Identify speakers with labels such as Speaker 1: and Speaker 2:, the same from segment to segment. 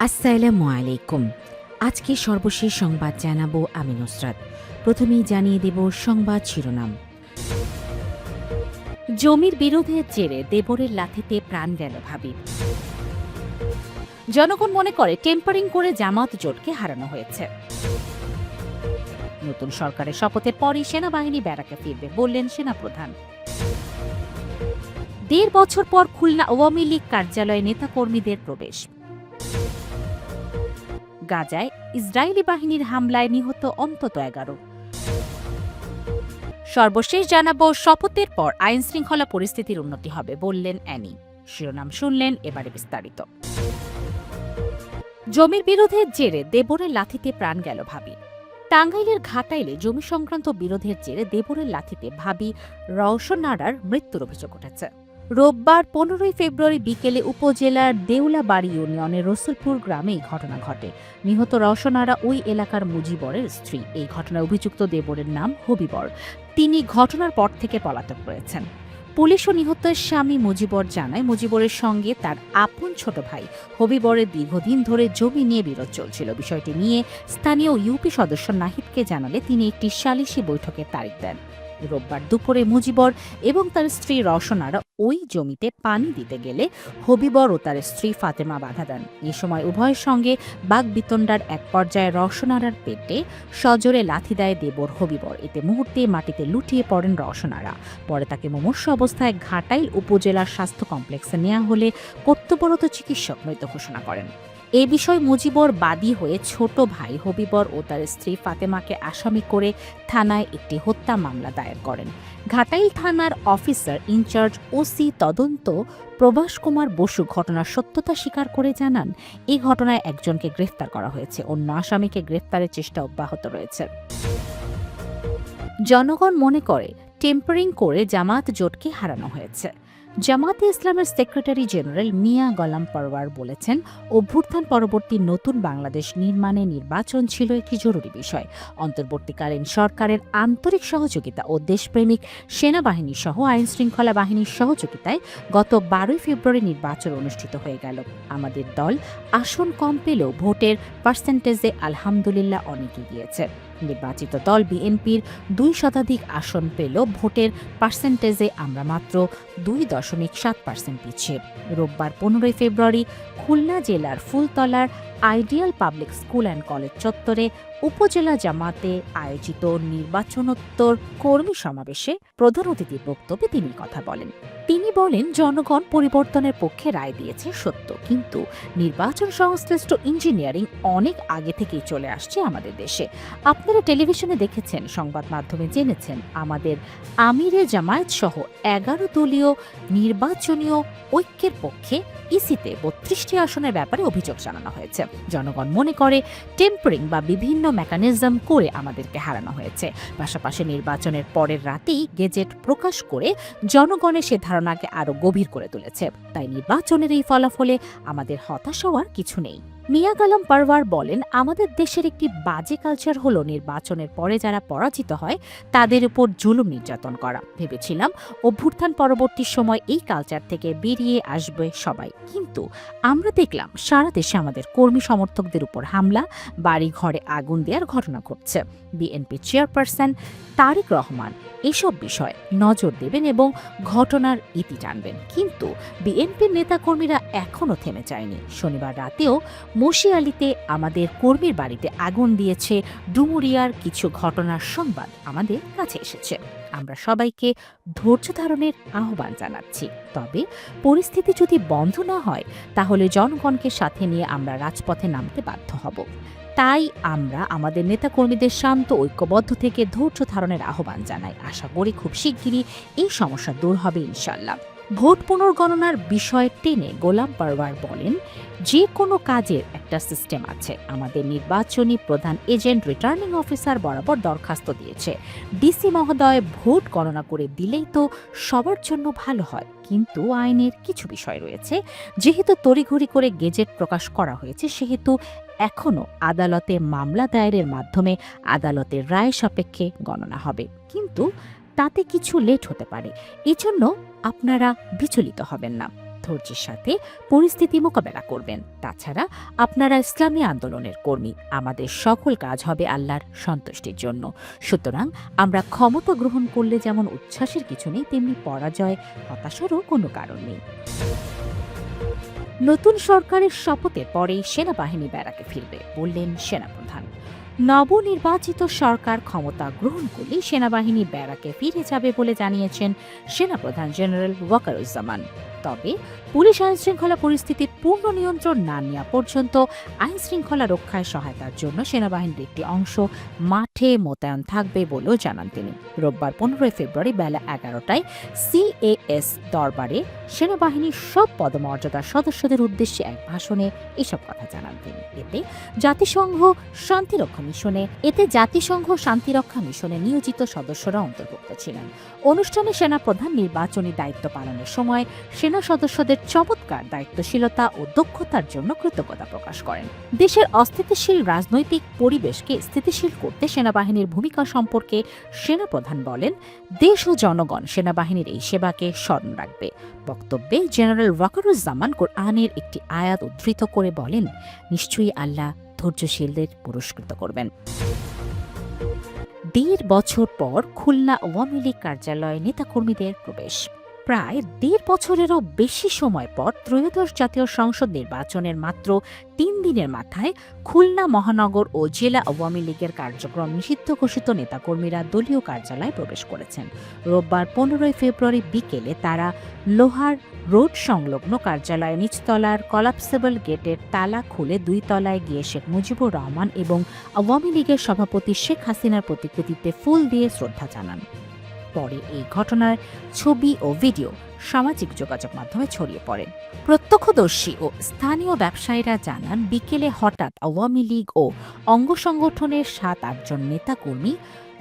Speaker 1: আসসালামু আলাইকুম। আজকে সর্বশেষ সংবাদ জানাবো আমি নুসরাত। প্রথমেই জানিয়ে দেব সংবাদ শিরোনাম। জমির বিরোধের জেরে দেবরের লাথিতে প্রাণ গেল ভাবির। জনগণ মনে করে টেম্পারিং করে জামাত জোটকে হারানো হয়েছে। নতুন সরকারের শপথের পরই সেনাবাহিনী ব্যারাকে ফিরবে বললেন সেনাপ্রধান। ১.৫ বছর পর খুলনা আওয়ামী লীগ কার্যালয়ে নেতাকর্মীদের প্রবেশ। গাজায় ইসরায়েলি বাহিনীর হামলায় নিহত অন্তত ১১। সর্বশেষ জানাবো, শপথের পর আইন শৃঙ্খলা পরিস্থিতির উন্নতি হবে বললেন অ্যানি। শিরোনাম শুনলেন, এবারে বিস্তারিত। জমির বিরোধের জেরে দেবরের লাথিতে প্রাণ গেল ভাবি। টাঙ্গাইলের ঘাটাইলে জমি সংক্রান্ত বিরোধের জেরে দেবরের লাথিতে ভাবি রওশন আরার মৃত্যুর অভিযোগ উঠেছে। রোববার ১৫ ফেব্রুয়ারি বিকেলে উপজেলার দেউলাবাড়ি ইউনিয়নের রসুলপুর গ্রামে এই ঘটনা ঘটে। নিহত রওশন আরা ওই এলাকার মুজিবরের স্ত্রী। এই ঘটনায় অভিযুক্ত দেবরের নাম হবিবর। তিনি ঘটনার পর থেকে পলাতক রয়েছেন। পুলিশ ও নিহতের স্বামী মুজিবর জানায়, মুজিবরের সঙ্গে তার আপন ছোট ভাই হবিবরের দীর্ঘদিন ধরে জমি নিয়ে বিরোধ চলছিল। বিষয়টি নিয়ে স্থানীয় ইউপি সদস্য নাহিদকে জানালে তিনি একটি সালিশি বৈঠকের তারিখ দেন। রোববার দুপুরে মুজিবর এবং তার স্ত্রী রওশন আরা ওই জমিতে পানি দিতে গেলে হবিবর ও তার স্ত্রী ফাতেমা বাধা দেন। এ সময় উভয়ের সঙ্গে বাগবিতণ্ডার এক পর্যায়ে রওশন আরার পেটে সজোরে লাথি দেয় দেবর হবিবর। এতে মুহূর্তে মাটিতে লুটিয়ে পড়েন রওশন আরা। পরে তাকে মুমূর্ষ অবস্থায় ঘাটাইল উপজেলার স্বাস্থ্য কমপ্লেক্সে নেওয়া হলে কর্তব্যরত চিকিৎসক মৃত ঘোষণা করেন। এ বিষয়ে মুজিবর বাদী হয়ে ছোট ভাই হবিবর ও তার স্ত্রী ফাতেমাকে আসামি করে থানায় একটি হত্যা মামলা দায়ের করেন। ঘাটাইল থানার অফিসার ইনচার্জ ওসি তদন্ত প্রভাস কুমার বসু ঘটনার সত্যতা স্বীকার করে জানান, এই ঘটনায় একজনকে গ্রেফতার করা হয়েছে, অন্য আসামিকে গ্রেফতারের চেষ্টা অব্যাহত রয়েছে। জনগণ মনে করে টেম্পারিং করে জামাত জোটকে হারানো হয়েছে। জামাতে ইসলামের সেক্রেটারি জেনারেল মিয়া গোলাম পরওয়ার বলেছেন, অভ্যুত্থান পরবর্তী নতুন বাংলাদেশ নির্মাণে নির্বাচন ছিল একটি জরুরি বিষয়। অন্তর্বর্তীকালীন সরকারের আন্তরিক সহযোগিতা ও দেশপ্রেমিক সেনাবাহিনী সহ আইন শৃঙ্খলা বাহিনীর সহযোগিতায় গত ১২ ফেব্রুয়ারি নির্বাচন অনুষ্ঠিত হয়ে গেল। আমাদের দল আসন কম পেলেও ভোটের পার্সেন্টেজে আলহামদুলিল্লাহ অনেক এগিয়েছে। নির্বাচিত দল বিএনপির ২ শতাধিক আসন পেল, ভোটের পার্সেন্টেজে আমরা মাত্র ২.৭% পিছিয়ে। রোববার ১৫ ফেব্রুয়ারি খুলনা জেলার ফুলতলার ideal public school and college চত্বরে উপজেলা জামাতে আয়োজিত নির্বাচনোত্তর কর্মী সমাবেশে প্রধান অতিথির বক্তব্যে তিনি কথা বলেন। তিনি বলেন, জনগণ পরিবর্তনের পক্ষে রায় দিয়েছে সত্য, কিন্তু নির্বাচন সংশ্লিষ্ট ইঞ্জিনিয়ারিং অনেক আগে থেকেই চলে আসছে আমাদের দেশে। আপনারা টেলিভিশনে দেখেছেন, সংবাদ মাধ্যমে জেনেছেন, আমাদের আমিরে জামায়াত সহ ১১ দলীয় নির্বাচনীয় ঐক্যের পক্ষে ইসিতে ৩২টি আসনের ব্যাপারে অভিযোগ জানানো হয়েছে। জনগণ মনে করে টেম্পারিং বা বিভিন্ন মেকানিজম করে আমাদেরকে হারানো হয়েছে। পাশাপাশি নির্বাচনের পরের রাতেই গেজেট প্রকাশ করে জনগণের সে ধারণাকে আরও গভীর করে তুলেছে। তাই নির্বাচনের এই ফলাফলে আমাদের হতাশ হওয়ার কিছু নেই। মিয়া গোলাম পরওয়ার বলেন, আমাদের দেশের একটি বাজে কালচার হলো নির্বাচনের পরে যারা পরাজিত হয় তাদের উপর জুলুম নির্যাতন করা। ভেবেছিলাম অভ্যুত্থান পরবর্তী সময় এই কালচার থেকে বেরিয়ে আসবে সবাই, কিন্তু আমরা দেখলাম সারা দেশে আমাদের কর্মী সমর্থকদের উপর হামলা, বাড়ি ঘরে আগুন দেওয়ার ঘটনা ঘটছে। বিএনপি চেয়ারপারসন তারেক রহমান এসব বিষয়ে নজর দেবেন এবং ঘটনার ইতি টানবেন, কিন্তু বিএনপির নেতাকর্মীরা এখনও থেমে যায়নি। শনিবার রাতেও মশিয়ালিতে আমাদের কর্মীর বাড়িতে আগুন দিয়েছে। ডুমুরিয়ার কিছু ঘটনার সংবাদ আমাদের কাছে এসেছে। আমরা সবাইকে ধৈর্য ধারণের আহ্বান জানাচ্ছি, তবে পরিস্থিতি যদি বন্ধ না হয় তাহলে জনগণকে সাথে নিয়ে আমরা রাজপথে নামতে বাধ্য হব। তাই আমরা আমাদের নেতাকর্মীদের শান্ত ঐক্যবদ্ধ থেকে ধৈর্য ধারণের আহ্বান জানাই। আশা করি খুব শিগগিরই এই সমস্যা দূর হবে ইনশাল্লাহ। ভোট পুনর্গণনার বিষয় টেনে গোলাম পরওয়ার বলেন, যে কোনো কাজের একটা সিস্টেম আছে। আমাদের নির্বাচনী প্রধান এজেন্ট রিটার্নিং অফিসার বরাবর দরখাস্ত দিয়েছে। ডিসি মহোদয় ভোট গণনা করে দিলেই তো সবার জন্য ভালো হয়, কিন্তু আইনের কিছু বিষয় রয়েছে। যেহেতু তড়িঘড়ি করে গেজেট প্রকাশ করা হয়েছে, সেহেতু এখনও আদালতে মামলা দায়েরের মাধ্যমে আদালতের রায় সাপেক্ষে গণনা হবে, কিন্তু তাতে কিছু লেট হতে পারে। এজন্য আপনারা বিচলিত হবেন না। ধৈর্যের সাথে পরিস্থিতি মোকাবেলা করবেন। তাছাড়া আপনারা ইসলামী আন্দোলনের কর্মী, আমাদের সকল কাজ হবে আল্লাহর সন্তুষ্টির জন্য। সুতরাং আমরা ক্ষমতা গ্রহণ করলে যেমন উচ্ছ্বাসের কিছু নেই, তেমনি পরাজয় হতাশারও কোনো কারণ নেই। নতুন সরকারের শপথের পরেই সেনাবাহিনী ব্যারাকে ফিরবে বললেন সেনাপ্রধান। নবনির্বাচিত সরকার ক্ষমতা গ্রহণ করলে সেনাবাহিনী ব্যারাকে ফিরে যাবে বলে জানিয়েছেন সেনাপ্রধান জেনারেল ওয়াকারুজ্জামান। তবে পুলিশ আইনশৃঙ্খলা পরিস্থিতির পূর্ণ নিয়ন্ত্রণ না নেওয়া পর্যন্ত আইনশৃঙ্খলা রক্ষায় সহায়তার জন্য সেনাবাহিনীর একটি অংশ মাঠে মোতায়েন থাকবে বলেও জানান তিনি। রোববার 15 ফেব্রুয়ারি বেলা 11টায় সিএএস দরবারে সেনাবাহিনীর সব পদমর্যাদার সদস্যদের উদ্দেশ্যে এক ভাষণে এসব কথা জানান তিনি। জাতিসংঘ শান্তিরক্ষা মিশনে নিয়োজিত সদস্যরা অন্তর্ভুক্ত ছিলেন। অনুষ্ঠানে সেনাপ্রধান নির্বাচনী দায়িত্ব পালনের সময় সেনা সদস্যদের চমৎকার দায়িত্বশীলতা ও দক্ষতার জন্য কৃতজ্ঞতা প্রকাশ করেন। দেশের অস্থিতিশীল রাজনৈতিক পরিবেশকে স্থিতিশীল করতে সেনাবাহিনীর ভূমিকা সম্পর্কে সেনাপ্রধান বলেন, দেশ ও জনগণ সেনাবাহিনীর এই সেবাকে স্মরণ রাখবে। বক্তব্যে জেনারেল ওয়াকারুজ্জামান কোরআনের একটি আয়াত উদ্ধৃত করে বলেন, নিশ্চয়ই আল্লাহ ধৈর্যশীলদের পুরস্কৃত করবেন। 1.5 বছর পর খুলনা আওয়ামী লীগ কার্যালয়ে নেতাকর্মীদের প্রবেশ। প্রায় 1.5 বছরেরও বেশি সময় পর ত্রয়োদশ জাতীয় সংসদ নির্বাচনের মাত্র 3 দিনের মাথায় খুলনা মহানগর ও জেলা আওয়ামী লীগের কার্যক্রম নিষিদ্ধ ঘোষিত নেতাকর্মীরা দলীয় কার্যালয়ে প্রবেশ করেছেন। রোববার 15 ফেব্রুয়ারি বিকেলে তারা লোহার রোড সংলগ্ন কার্যালয়ের নিচতলার কলাপসেবল গেটের তালা খুলে 2 তলায় গিয়ে শেখ মুজিবুর রহমান এবং আওয়ামী লীগের সভাপতি শেখ হাসিনার প্রতিকৃতিতে ফুল দিয়ে শ্রদ্ধা জানান। পরে এই ঘটনার ছবি ও ভিডিও সামাজিক যোগাযোগ মাধ্যমে ছড়িয়ে পড়ে। প্রত্যক্ষদর্শী ও স্থানীয় ব্যবসায়ীরা জানান, বিকেলে হঠাৎ আওয়ামী লীগ ও অঙ্গ সংগঠনের 7-8 জন নেতাকর্মী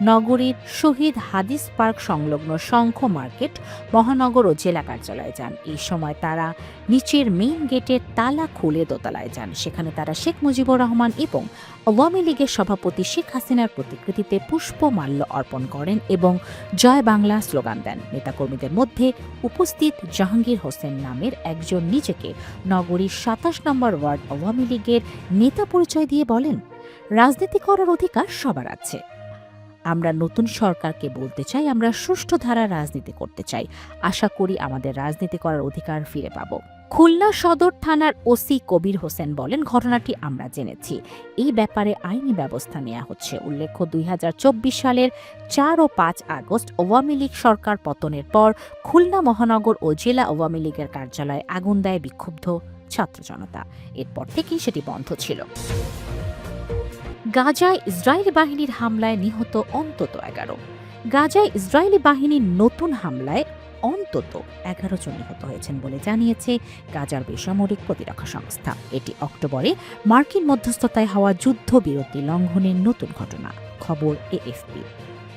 Speaker 1: নগরীর শহীদ হাদিস পার্ক সংলগ্ন শঙ্খ মার্কেট মহানগর ও জেলা কার্যালয়ে যান। এই সময় তারা নিচের মেইন গেটের তালা খুলে দোতলায় যান। সেখানে তারা শেখ মুজিবুর রহমান এবং আওয়ামী লীগের সভাপতি শেখ হাসিনার প্রতিকৃতিতে পুষ্পমাল্য অর্পণ করেন এবং জয় বাংলা স্লোগান দেন। নেতাকর্মীদের মধ্যে উপস্থিত জাহাঙ্গীর হোসেন নামের একজন নিজেকে নগরীর 27 নম্বর ওয়ার্ড আওয়ামী লীগের নেতা পরিচয় দিয়ে বলেন, রাজনীতি করার অধিকার সবার আছে। আমরা নতুন সরকারকে বলতে চাই, আমরা সুষ্ঠু ধারা রাজনীতি করতে চাই। আশা করি আমাদের রাজনীতি করার অধিকার ফিরে পাব। খুলনা সদর থানার ওসি কবির হোসেন বলেন, ঘটনাটি আমরা জেনেছি, এই ব্যাপারে আইনি ব্যবস্থা নেওয়া হচ্ছে। উল্লেখ্য, 2024 সালের 4 ও 5 আগস্ট আওয়ামী লীগ সরকার পতনের পর খুলনা মহানগর ও জেলা আওয়ামী লীগের কার্যালয়ে আগুন দেয় বিক্ষুব্ধ ছাত্র জনতা। এরপর থেকেই সেটি বন্ধ ছিল। গাজায় ইসরায়েলি বাহিনীর হামলায় নিহত অন্তত 11। গাজায় ইসরায়েলি বাহিনীর নতুন হামলায় অন্তত 11 জন নিহত হয়েছেন বলে জানিয়েছে গাজার বেসামরিক প্রতিরক্ষা সংস্থা। এটি অক্টোবরে মার্কিন মধ্যস্থতায় হওয়া যুদ্ধবিরতি লঙ্ঘনের নতুন ঘটনা, খবর এএফপি।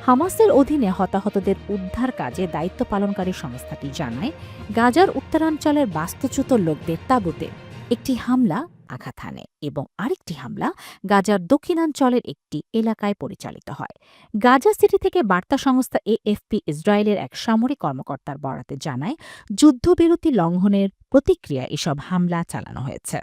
Speaker 1: হামাসের অধীনে হতাহতদের উদ্ধার কাজে দায়িত্ব পালনকারী সংস্থাটি জানায়, গাজার উত্তরাঞ্চলের বাস্তুচ্যুত লোকদের তাঁবুতে একটি হামলা আঘাত হানে এবং আরেকটি হামলা গাজার দক্ষিণাঞ্চলের একটি এলাকায় পরিচালিত হয়। গাজা সিটি থেকে বার্তা সংস্থা এএফপি ইসরায়েলের এক সামরিক কর্মকর্তার বরাতে জানায়, যুদ্ধবিরতি লঙ্ঘনের প্রতিক্রিয়ায় এসব হামলা চালানো হয়েছে।